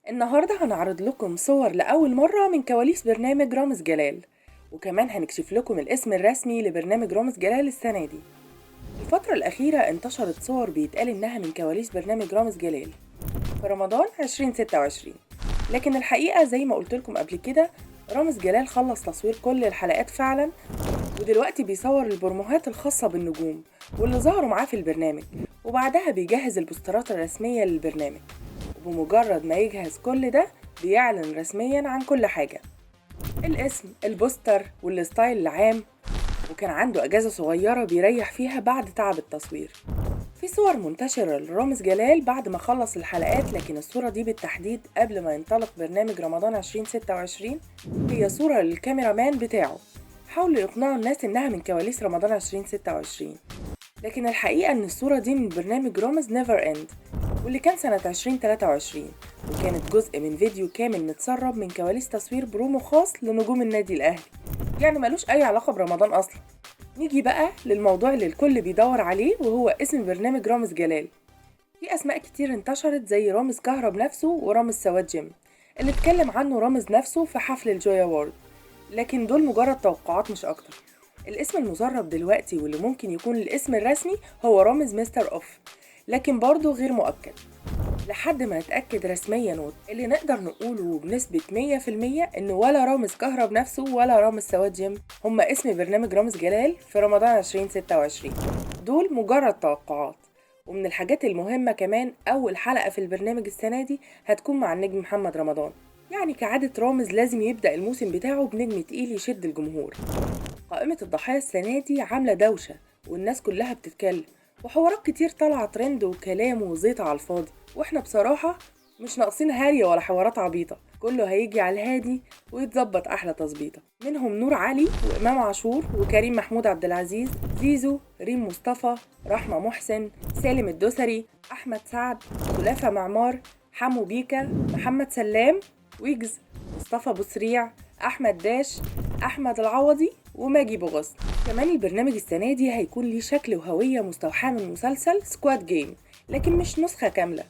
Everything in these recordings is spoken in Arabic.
النهاردة هنعرض لكم صور لأول مرة من كواليس برنامج رامز جلال، وكمان هنكشف لكم الاسم الرسمي لبرنامج رامز جلال السنة دي. الفترة الأخيرة انتشرت صور بيتقال إنها من كواليس برنامج رامز جلال في رمضان 2026، لكن الحقيقة زي ما قلت لكم قبل كده رامز جلال خلص تصوير كل الحلقات فعلا، ودلوقتي بيصور البروموهات الخاصة بالنجوم واللي ظهروا معاه في البرنامج، وبعدها بيجهز البوسترات الرسمية للبرنامج، وبمجرد ما يجهز كل ده بيعلن رسميا عن كل حاجة: الاسم، البوستر، والستايل العام. وكان عنده أجازة صغيرة بيريح فيها بعد تعب التصوير. في صور منتشرة لرامز جلال بعد ما خلص الحلقات، لكن الصورة دي بالتحديد قبل ما ينطلق برنامج رمضان 2026 هي صورة للكاميرا مان بتاعه. حاولوا يقنعوا الناس إنها من كواليس رمضان 2026، لكن الحقيقة إن الصورة دي من برنامج رامز نيفر إند، واللي كان سنة 2023، وكانت جزء من فيديو كامل متسرب من كواليس تصوير برومو خاص لنجوم النادي الأهلي، يعني ملوش أي علاقة برمضان أصلا. نيجي بقى للموضوع اللي الكل بيدور عليه، وهو اسم برنامج رامز جلال. في أسماء كتير انتشرت زي رامز كهرب نفسه ورامز سواد جيم اللي اتكلم عنه رامز نفسه في حفل الجويا وورد، لكن دول مجرد توقعات مش أكتر. الاسم المسرب دلوقتي واللي ممكن يكون الاسم الرسمي هو رامز مستر أوف، لكن برضه غير مؤكد لحد ما نتأكد رسميا. اللي نقدر نقوله بنسبة 100% إن ولا رامز كهرب نفسه ولا رامز سواد جيم هما اسم برنامج رامز جلال في رمضان 2026، دول مجرد توقعات. ومن الحاجات المهمة كمان، أول حلقة في البرنامج السنة دي هتكون مع النجم محمد رمضان، يعني كعادة رامز لازم يبدأ الموسم بتاعه بنجم تقيل يشد الجمهور. قائمة الضحايا السنة دي عاملة دوشة، والناس كلها بتتكلم، وحوارات كتير طالعة ترند وكلام وزيط على الفاضي، واحنا بصراحة مش ناقصين هارية ولا حوارات عبيطة، كله هيجي على الهادي ويتظبط أحلى تظبيطة. منهم نور علي وإمام عاشور وكريم محمود عبد العزيز، زيزو، ريم مصطفى، رحمة محسن، سالم الدوسري، أحمد سعد، خلافة معمار، حمو بيكا، محمد سلام، ويجز، مصطفى بسريع، أحمد داش، أحمد العوضي، وماجي بوغص. كمان البرنامج السنة دي هيكون ليه شكل وهوية مستوحاة من مسلسل سكواد جيم، لكن مش نسخة كاملة.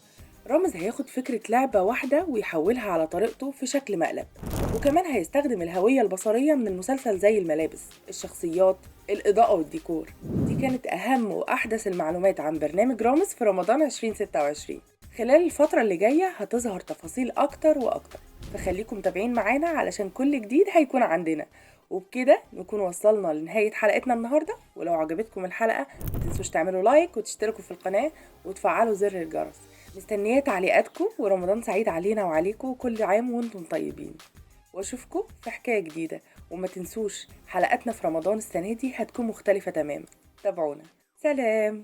رامز هياخد فكرة لعبة واحدة ويحولها على طريقته في شكل مقلب، وكمان هيستخدم الهوية البصرية من المسلسل زي الملابس، الشخصيات، الإضاءة والديكور. دي كانت أهم وأحدث المعلومات عن برنامج رامز في رمضان 2026. خلال الفترة اللي جاية هتظهر تفاصيل أكتر وأكتر، فخليكم متابعين معانا علشان كل جديد هيكون عندنا. وبكده نكون وصلنا لنهاية حلقتنا النهاردة، ولو عجبتكم الحلقة متنسوش تعملوا لايك وتشتركوا في القناة وتفعلوا زر الجرس. مستنية تعليقاتكم، ورمضان سعيد علينا وعليكم، كل عام وانتم طيبين، واشوفكم في حكاية جديدة. وما تنسوش حلقاتنا في رمضان السنة دي هتكون مختلفة تماما، تابعونا. سلام.